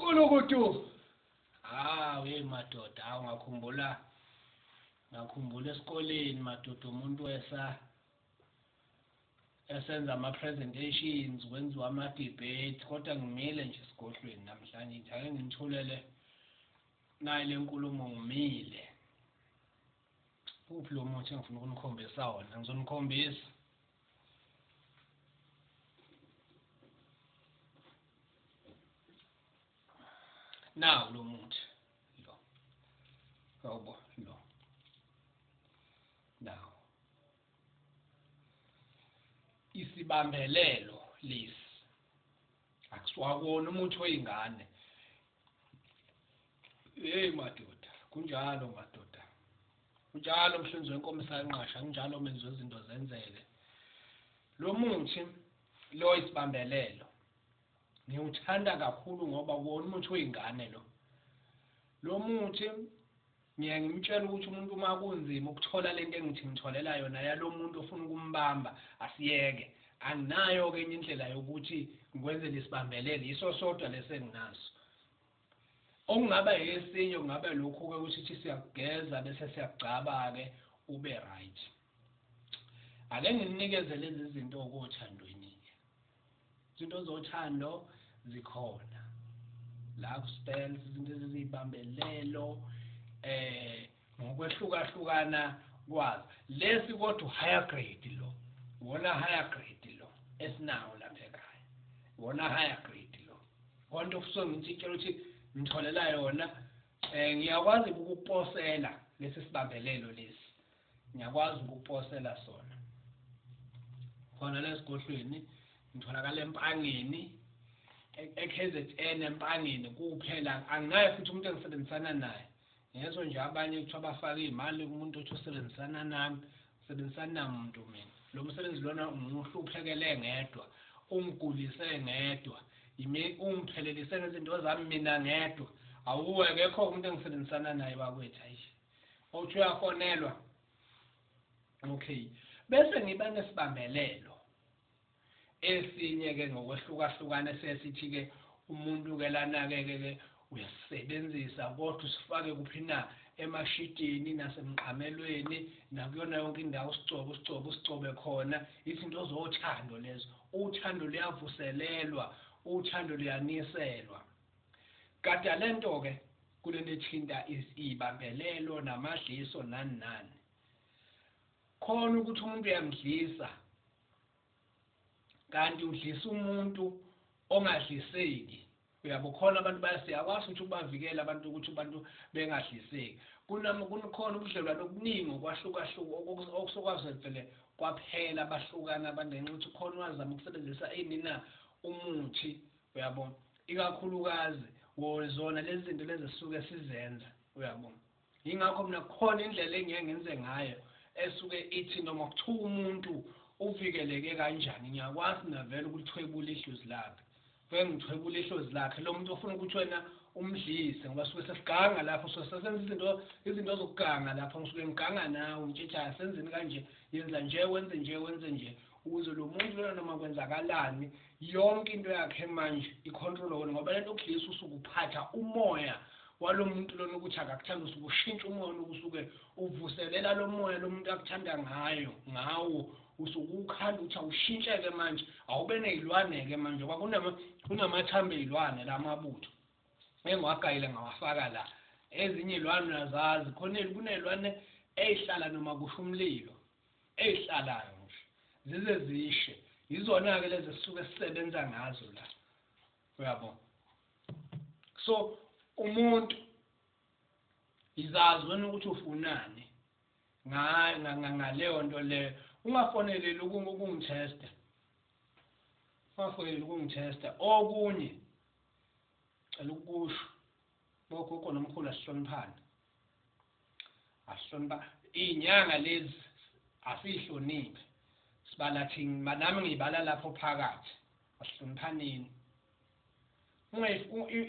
Mkhulu kudu. We madoda, ngakhumbula esikoleni madoda umuntu esenza ama-presentations, kwenziwa ama-debate, kodwa ngimile nje esigodlweni namhlanje, ngithake ngithulele nayi le nkulumo ngimile. Uphi lo muthi engifuna ukunikhombisa wona? Ngizonikhombisa. Nawu lo muthi lo. Yabo lo. Nawu. Isibambelelo lesi. Akusiwakona umuthi weyingane. Hey madoda, kunjalo madoda. Kunjalo mhlenzi wenkomiso yanqasha, kunjalo menziwe izinto zenzeke. Lo muthi lo isibambelelo ngiwuthanda kakhulu ngoba wona umuthi weyingane lo. Lo muthi ngiyangimtshela ukuthi umuntu uma kunzima ukuthola lento engithi ngitholela yona yalo muntu ofuna ukumbamba asiyeke. Anginayo ke enye indlela yokuthi ngikwenze lesibambelelo, iso sodwa lesenginaso. Okungaba yesinye kungaba lokho ke ukuthi siyageza bese siyagcaba ke ube right. Ake nginikeze lezi zinto okuthandweni. Izinto zothando zikhona. La ku-spells izinto ezizibambelelo ngokwehlukahlukana kwazo. Lesi kodwa higher grade lo. Wona higher grade lo esinawo lapha ekhaya. Wona higher grade lo. Konke kusuke ngitshela ukuthi ngitholela yona ngiyakwazi ukukuposela lesi sibambelelo lesi. Ngiyakwazi ukukuposela sona. Khona lesigodlweni ngitholakala empangeni eKZN empangeni kuphela, anginaye futhi umuntu engisebenzisana naye. Ngezwe nje abanye ukuthi abafaka imali umuntu othi usebenzisana nami, usebenzisana namuntu mina. Lo msebenzi lona ngihluphekele ngedwa, ungigulise ngedwa, ungiphelelise ngezinto zami mina ngedwa. Awuwe ngekho umuntu engisebenzisana naye bakwethu ayishi. Othi uyafonelwa. Okay. Bese ngiba nesibambelelo. Esinye ke ngokwehlukahlukana sesithi ke umuntu ke lana ke uyasebenzisa kodwa usifake kuphi na emashitini nasemqamelweni nakuyona yonke indawo usicobe khona. Izinto zothando lezo. Uthando luyavuselelwa, uthando luyaniselwa. Kanti lento ke kulento ethinta izibambelelo namadliso nani. Khona ukuthi umuntu uyamdlisa kanti udlisa umuntu ongadliseki. Uyabo khona abantu bayasiyakwazi ukuthi ubavikele abantu ukuthi abantu bengadliseki. Kukhona ubudlelwano obuningi okwahluka okusokwazi vele kwaphela abahlukana abantu ngenxa ukuthi khona wazama ukusebenzisa enina umuthi. Uyabo ikakhulukazi wozona lezi zinto lezi sisuke sizenza. Uyabo ingakho mina khona indlela engiye ngenze ngayo esuke ithi noma kuthiwa umuntu uvikeleke kanjani ngiyakwazi navele ukuthwebula ihlozi lakhe. Vele ngithwebula ihlozi lakhe lo muntu ofuna ukuthi wena umdlise ngoba suke sesiganga lapho sesenza izinto zokuganga lapho ngisuke ngiganga nawe ngitshela senzeni kanje yenza nje wenze nje ukuze lo muntu lona noma kwenzakalani yonke into yakhe manje icontrol wona ngoba lento okudlisa usuke uphatha umoya walo muntu lona ukuthi akakuthanda usuke ushintsha umoya ukusuke uvuselela lo moya lo muntu akuthanda ngawo usuke ukhanda ukuthi awushintsheke manje awube nezilwane ke manje ngoba kunamathambo ezilwane lamabutho engiwagayile ngawafaka la. Ezinye izilwane uyazazi kunezilwane ezihlala noma kusho umlilo ezihlalayo nje zize zishe izona ke lezi sisuke sisebenza ngazo la. Uyabo so umuntu izazi wena ukuthi ufunani ngaleyo nto leyo. Ungafoneleli ukungithesta. Ungafoneleli ukungithesta. Okunye cela ukusho bogogo nomkhulu asihloniphane. Asihlonipha inyanga lezi asihloniphe. Sibala thina nami ngibala lapho phakathi. Asihloniphaneni.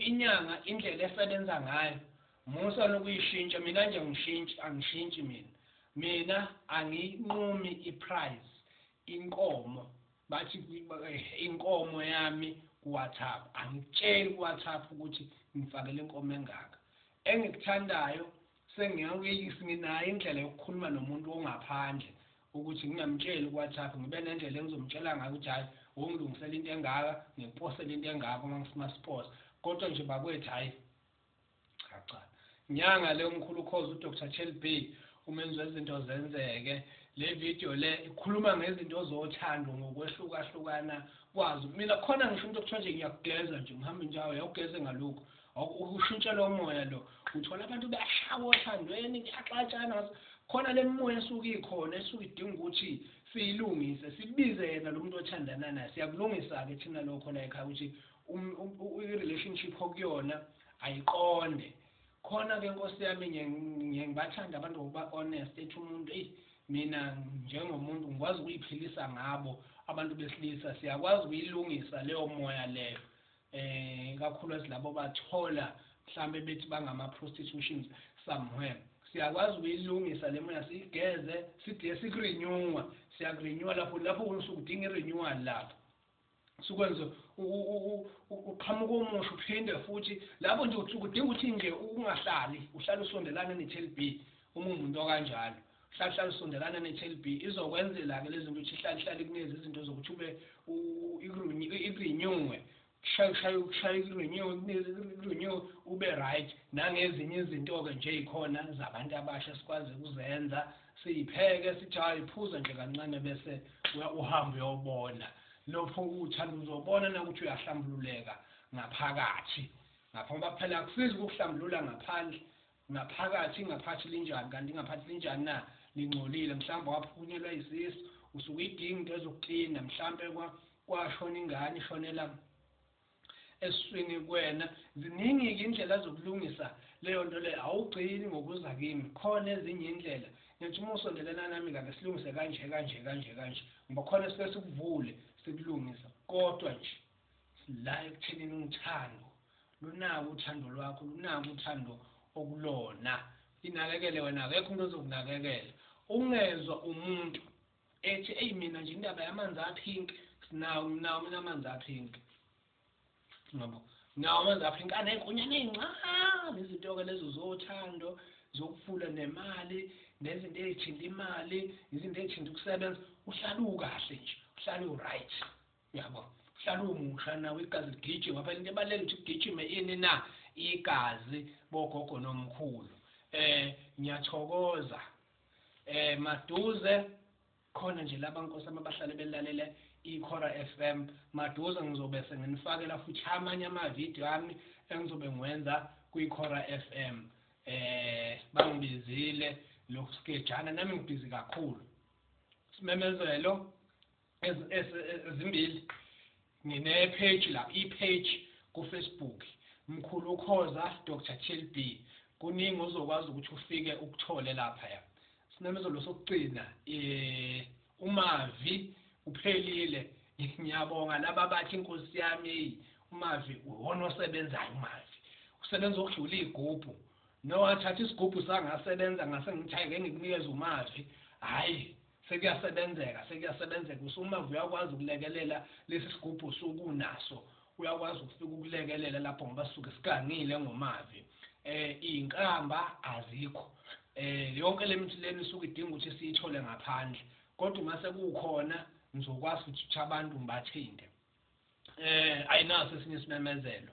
Inyanga indlela esebenza ngayo musa lokuyishintsha mina nje angishintshi mina anginqumi iprice inkomo bathi inkomo yami ku-WhatsApp angitsheli ku-WhatsApp ukuthi ngifakele inkomo engaka engikuthandayo nginayo indlela yokukhuluma nomuntu ongaphandle ukuthi ngingamtsheli ku-WhatsApp ngibe nendlela engizomtshela ngayo ukuthi hayi ungilungisela into engaka ngikuposela into engaka uma ngisimasiposa kodwa nje bakwethu hayi cha nyanga le Mkhulu uKhoza uDr TLB umenzi wezinto zenzeke le video le ikhuluma ngezinto zothando ngokwehlukahlukana kwazo mina khona ngisho into ekuthiwa nje ngiyakugeza nje ngihambe njalo uyawugeze ngalokho ushintsha lo moya lo uthola abantu bayashaya othandweni kuyaxatshana khona le moya esuka ikhona esuka idinga ukuthi siyilungise sibize yena lo muntu othandana naye siyakulungisa ke thina lokho la ekhaya ukuthi i-relationship okuyona ayiqonde khona ke Nkosi yami ngibathanda abantu ngoba honest ethi umuntu mina njengomuntu ngikwazi ukuyiphilisa ngabo abantu besilisa siyakwazi ukuyilungisa leyo moya leyo kakhulu labo bathola mhlambe bethi bangama prostitutions somewhere siyakwazi ukuyilungisa le moya sigeze sithi sikurenewa siyakurenewa lapho usuku udinga irenewal lapho sukwenza uqhamuka omusha uphinde futhi lapho nje udinga ukuthi nje ungahlali uhlale usondelana ne-TLB umuntu okanjalo hlala usondelana ne-TLB izokwenzela ke lezi zinto ukuthi ihlale kunezi izinto zokuthi ube irenewe shaya irenewe ube right nangezinye izinto ke nje ikhona zabantu abasha sikwazi ukuzenza siyipheke sithi hayi phuza nje kancane bese uhamba uyobona lokho uthanda uzobona ukuthi uyahlambululeka ngaphakathi ngapha phela akusizi ukuhlambulula ngaphandle ngaphakathi ngaphathi linjani kanti ngaphathi linjani na lingcolile mhlawumbe waphunyelwa isisu usukuyidinga into ezokuklina mhlawumbe kwashona ingane ishonela eswini kwena ziningi indlela zokulungisa leyo nto le awugcini ngokuza kimi khona ezinye indlela ngithi uma usondelana nami kake silungise kanje ngoba khona sike sikuvule sikulungisa kodwa nje la ekuthenini uthando lunako uthando lwakho lunako uthando okulona inakekele wena akekho umuntu ozokunakekela ungezwa umuntu ethi hey mina nje indaba yamanzi apink nawo mina amanzi apink ngabo nawo amanzi apink anenkonyane ezincane izinto ke lezo zothando zokufula nemali nezinto ezithinta imali izinto ezithinta ukusebenza uhlala ukahle nje uhlala uright yabo uhlala umusha nawe igazi ligijima ngoba into ebalulekile ukuthi ugijime ini na igazi bogogo nomkhulu ngiyathokoza maduze khona nje laba Nkosi abahlale belalele iKhora FM maduze ngizobe senginifakela futhi amanye amavideo ami engizobe ngiwenza kwiKhora FM bangibizile lokhu skejana nami ngibhizi kakhulu simemezelo ezimbili ngine page la i-page ku Facebook Mkhulu uKhoza Dr TLB kuningi uzokwazi ukuthi ufike ukuthole lapha ya sinemezelo sokugcina uMavi uphelile ngiyabonga laba bathi Nkosi yami uMavi uwona osebenzayo uMavi usebenza ukudlula igubhu no wathatha isigubhu sangasebenza ngase ngithi ake ngikunikeze uMavi hayi sekuyasebenzeka usumavi uyakwazi ukulekelela lesi sigubhu sokunaso uyakwazi ukufika ukulekelela lapho ngoba suke sikangile ngoMavi inkamba azikho yonke lemithi leni suke idinga ukuthi siyithole ngaphandle kodwa mase kukhona ngizokwazi ukuthi abantu ngibathinte ayinaso esinye isimemezelo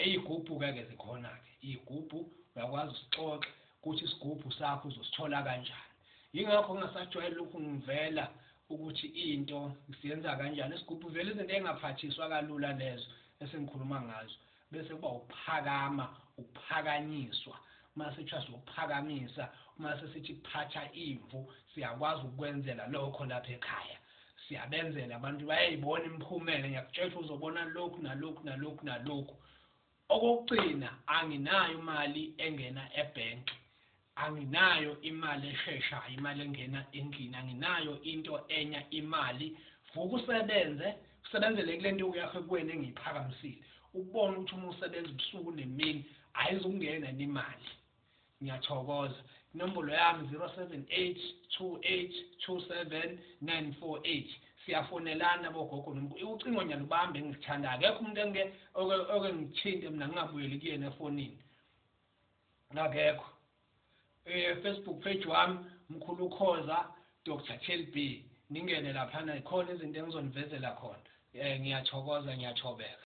izigubhu ke zikhona ke izigubhu uyakwazi usixoxe ukuthi isigubhu sakho uzosithola kanjani yingakho ngasajwayela ukungivela ukuthi into siyenza kanjani isigubhu vele izinto engaphathiswa kalula lezo esengikhuluma ngazo bese kuba ukuphakama ukuphakanyiswa mase trust ukuphakamisa mase sithi kuphatha imvu siyakwazi ukwenzela lokho lapha ekhaya siyabenzela abantu bayayibona imphumela ngiyakutshela uzobona lokhu nalokhu okugcina anginayo imali engena ebank anginayo imali esheshayo imali engena endlini anginayo into enya imali vuka usebenzele kulento yakho kuwena engiyiphakamisile ubone ukuthi uma usebenza ubusuku nemini ayizungena imali ngiyathokoza inombolo yami 0782827948 siyafonelana bogogo nomkhulu ucingo nyalo ubambe engithanda akekho umuntu ngithinte mina ngingabuyeli kuyena efonini akekho Facebook page wami Mkhulu uKhoza Dr TLB ningene lapha khona izinto engizonivezela khona ngiyathokoza ngiyachobeka